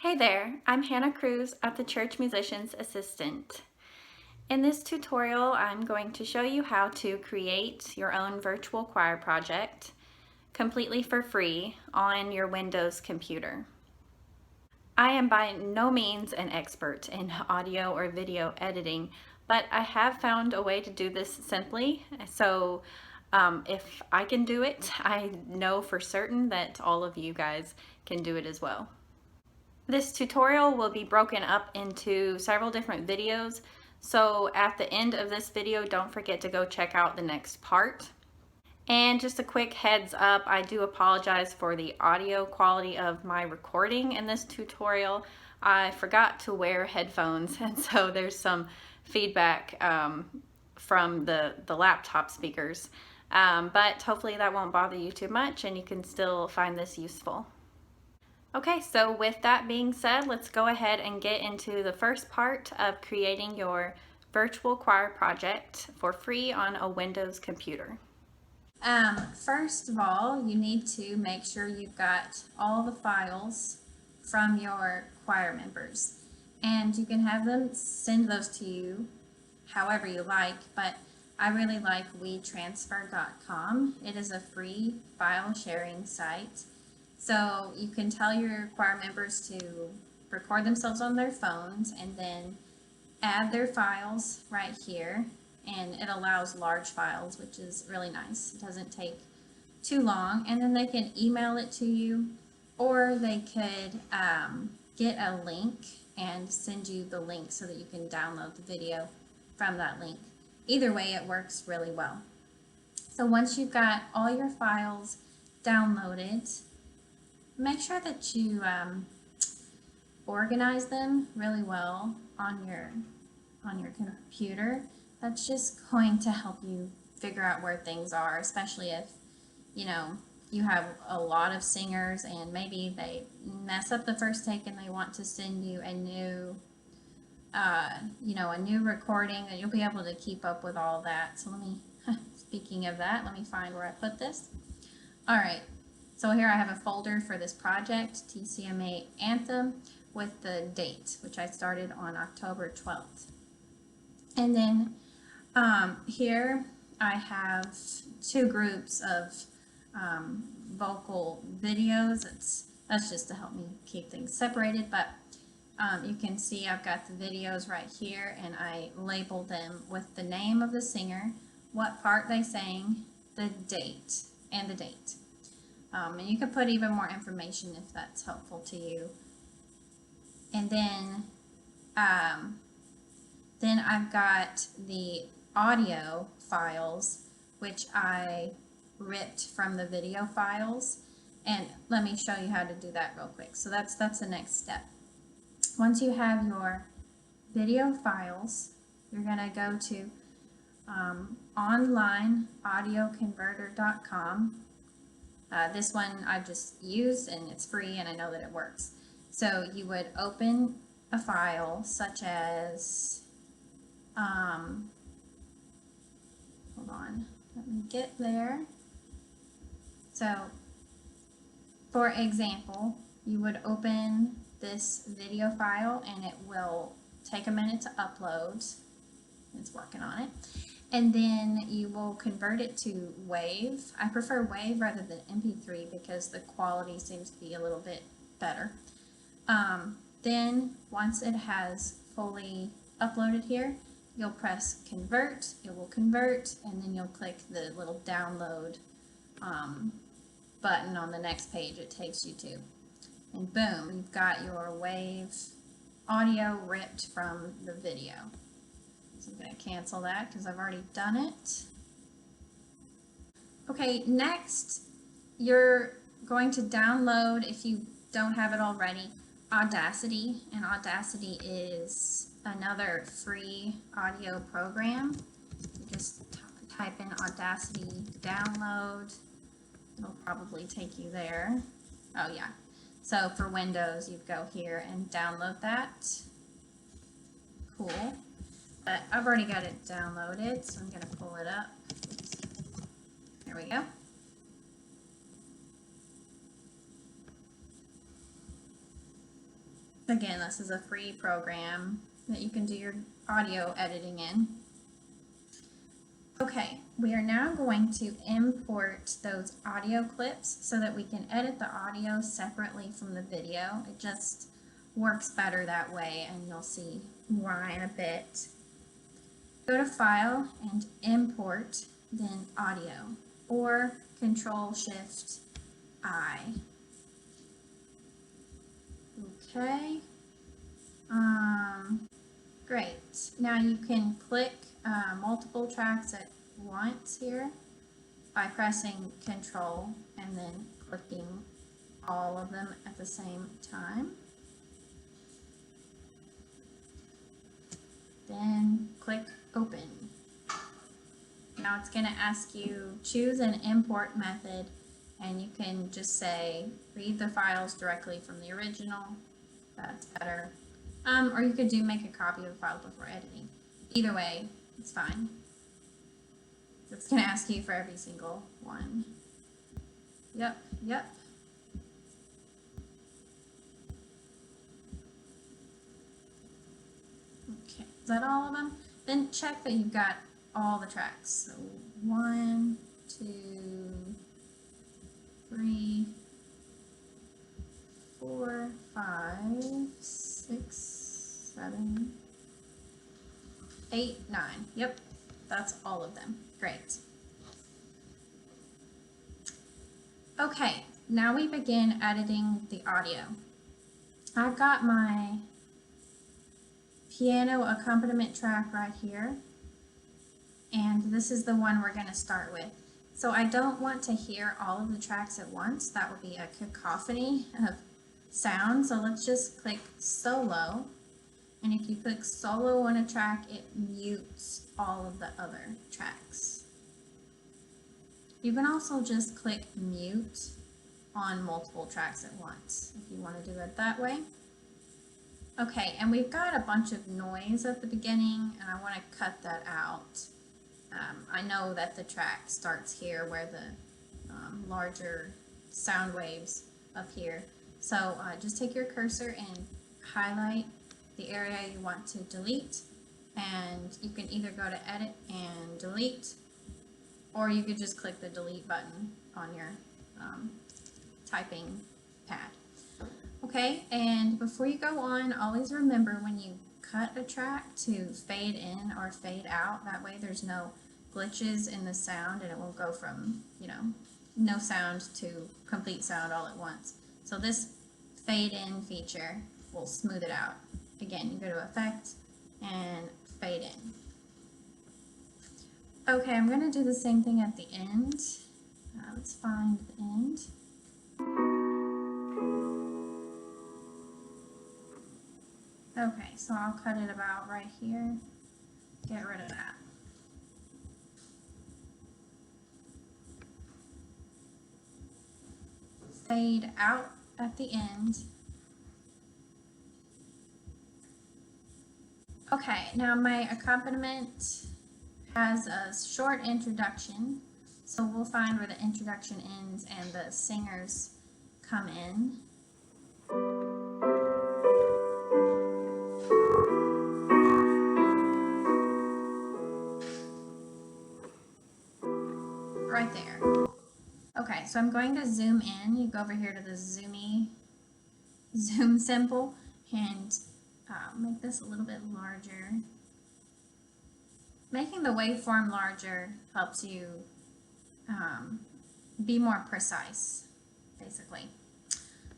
Hey there, I'm Hannah Cruz at the Church Musician's Assistant. In this tutorial, I'm going to show you how to create your own virtual choir project completely for free on your Windows computer. I am by no means an expert in audio or video editing, but I have found a way to do this simply. So if I can do it, I know for certain that all of you guys can do it as well. This tutorial will be broken up into several different videos, so at the end of this video, don't forget to go check out the next part. And just a quick heads up, I do apologize for the audio quality of my recording in this tutorial. I forgot to wear headphones, and so there's some feedback from the laptop speakers. But hopefully that won't bother you too much and you can still find this useful. Okay, so with that being said, let's go ahead and get into the first part of creating your virtual choir project for free on a Windows computer. First of all, you need to make sure you've got all the files from your choir members. And you can have them send those to you however you like, but I really like WeTransfer.com. It is a free file sharing site. So you can tell your choir members to record themselves on their phones and then add their files right here, and it allows large files, which is really nice. It doesn't take too long, and then they can email it to you, or they could get a link and send you the link so that you can download the video from that link. Either way, it works really well. So once you've got all your files downloaded, make sure that you organize them really well on your computer. That's just going to help you figure out where things are, especially if you have a lot of singers and maybe they mess up the first take and they want to send you a new a new recording, that you'll be able to keep up with all that. So let me speaking of that, let me find where I put this. All right, so here I have a folder for this project, TCMA Anthem, with the date, which I started on October 12th. And then here I have two groups of vocal videos. That's just to help me keep things separated, but you can see I've got the videos right here, and I labeled them with the name of the singer, what part they sang, the date, and the date. And you can put even more information if that's helpful to you. And then I've got the audio files, which I ripped from the video files. And let me show you how to do that real quick. So that's the next step. Once you have your video files, you're going to go to onlineaudioconverter.com. This one I've just used, and it's free, and I know that it works. So you would open a file such as, hold on, let me get there. So, for example, you would open this video file, and it will take a minute to upload. It's working on it. And then you will convert it to WAV. I prefer WAV rather than MP3 because the quality seems to be a little bit better. Then once it has fully uploaded here, you'll press convert, it will convert, and then you'll click the little download button on the next page it takes you to. And boom, you've got your WAV audio ripped from the video. So I'm going to cancel that because I've already done it. Okay, next you're going to download, if you don't have it already, Audacity. And Audacity is another free audio program. You just type in Audacity download. It'll probably take you there. Oh yeah. So for Windows, you'd go here and download that. Cool. But I've already got it downloaded, so I'm going to pull it up. There we go. Again, this is a free program that you can do your audio editing in. Okay, we are now going to import those audio clips so that we can edit the audio separately from the video. It just works better that way, and you'll see why in a bit. Go to File and Import, then Audio, or Control-Shift-I. Okay. Great. Now you can click multiple tracks at once here by pressing Control and then clicking all of them at the same time. Then click Open. Now it's going to ask you choose an import method, and you can just say read the files directly from the original. That's better. Or you could make a copy of the file before editing. Either way, it's fine. It's going to ask you for every single one. Yep. Okay, is that all of them? Then check that you've got all the tracks. So 1, 2, 3, 4, 5, 6, 7, 8, 9. Yep, that's all of them. Great. Okay, now we begin editing the audio. I've got my piano accompaniment track right here, and this is the one we're going to start with. So I don't want to hear all of the tracks at once. That would be a cacophony of sound. So let's just click solo, and if you click solo on a track, it mutes all of the other tracks. You can also just click mute on multiple tracks at once if you want to do it that way. Okay, and we've got a bunch of noise at the beginning, and I want to cut that out. I know that the track starts here where the larger sound waves appear. So just take your cursor and highlight the area you want to delete, and you can either go to Edit and Delete, or you could just click the Delete button on your typing pad. Okay, and before you go on, always remember when you cut a track to fade in or fade out. That way there's no glitches in the sound, and it won't go from, no sound to complete sound all at once. So this fade in feature will smooth it out. Again, you go to Effect and Fade in. Okay, I'm going to do the same thing at the end. Let's find the end. Okay, so I'll cut it about right here. Get rid of that. Fade out at the end. Okay, now my accompaniment has a short introduction, so we'll find where the introduction ends and the singers come in. Right there. Okay, so I'm going to zoom in. You go over here to the zoom symbol and make this a little bit larger. Making the waveform larger helps you be more precise, basically.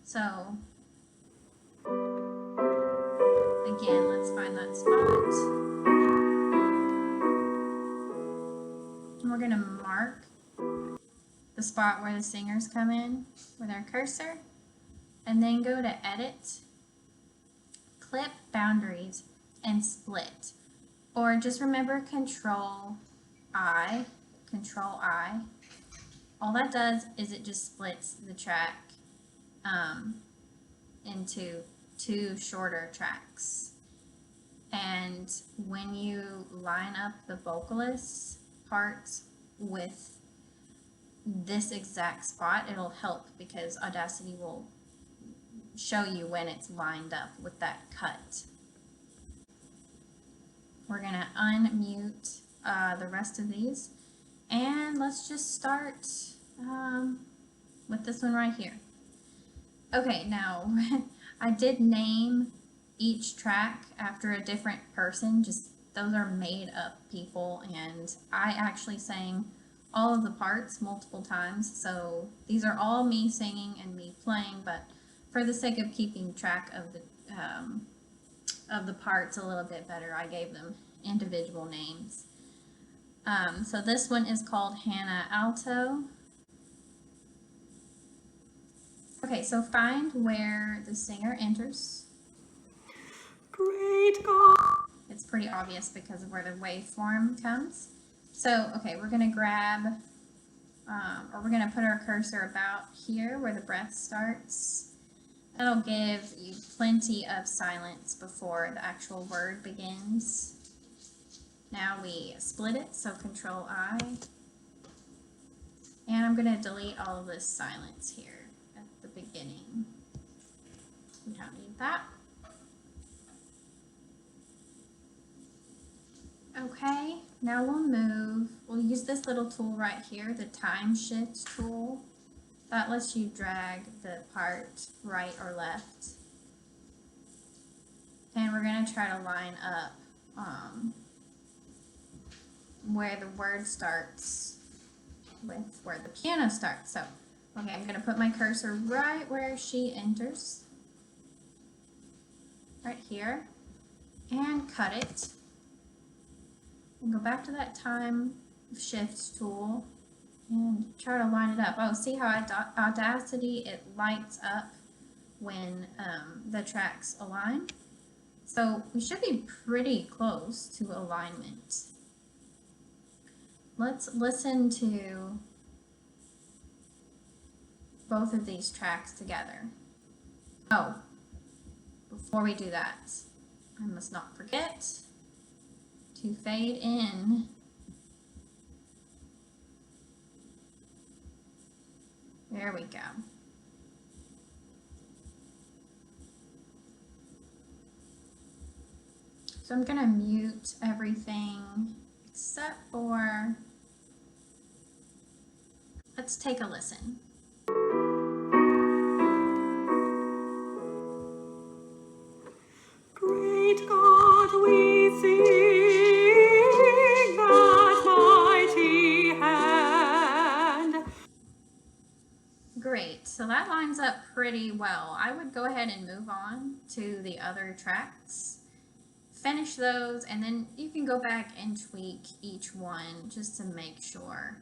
So, again, let's find that spot. And we're going to mark the spot where the singers come in with our cursor, and then go to Edit, Clip Boundaries, and Split. Or just remember Control-I. All that does is it just splits the track into 2 shorter tracks. And when you line up the vocalist parts with this exact spot, it'll help because Audacity will show you when it's lined up with that cut. We're gonna unmute the rest of these, and let's just start with this one right here. Okay, now I did name each track after a different person, just those are made up people, and I actually sang all of the parts multiple times, so these are all me singing and me playing, but for the sake of keeping track of the parts a little bit better, I gave them individual names. So this one is called Hannah Alto. Okay, so find where the singer enters. Great God. It's pretty obvious because of where the waveform comes. So, okay, we're gonna grab, or we're gonna put our cursor about here where the breath starts. That'll give you plenty of silence before the actual word begins. Now we split it, so Control I. And I'm gonna delete all of this silence here at the beginning. We don't need that. Okay, now we'll use this little tool right here, the time shift tool. That lets you drag the part right or left. And we're gonna try to line up where the word starts with where the piano starts. So, okay, I'm gonna put my cursor right where she enters, right here, and cut it. And go back to that time shift tool and try to line it up. Oh, see how Audacity, it lights up when the tracks align? So we should be pretty close to alignment. Let's listen to both of these tracks together. Oh, before we do that, I must not forget to fade in there we go. So I'm gonna mute everything except for, let's take a listen. Great God, we sing that mighty hand. Great, so that lines up pretty well. I would go ahead and move on to the other tracks. Finish those, and then you can go back and tweak each one just to make sure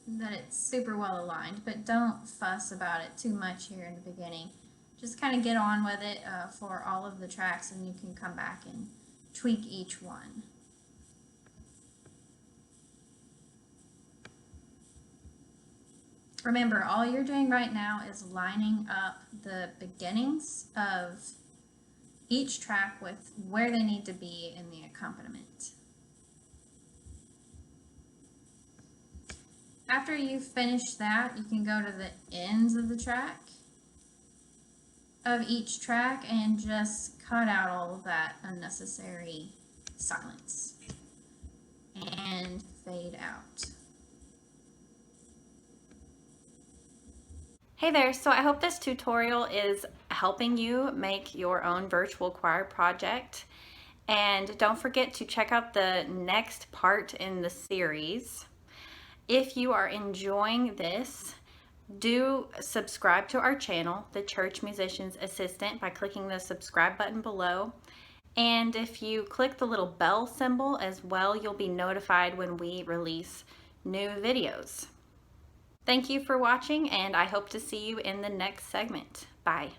that it's super well aligned, but don't fuss about it too much here in the beginning. Just kind of get on with it for all of the tracks, and you can come back and tweak each one. Remember, all you're doing right now is lining up the beginnings of each track with where they need to be in the accompaniment. After you've finished that, you can go to the ends of the track, of each track, and just cut out all of that unnecessary silence and fade out. Hey there, so I hope this tutorial is helping you make your own virtual choir project. And don't forget to check out the next part in the series. If you are enjoying this, do subscribe to our channel, The Church Musician's Assistant, by clicking the subscribe button below. And if you click the little bell symbol as well, you'll be notified when we release new videos. Thank you for watching, and I hope to see you in the next segment. Bye.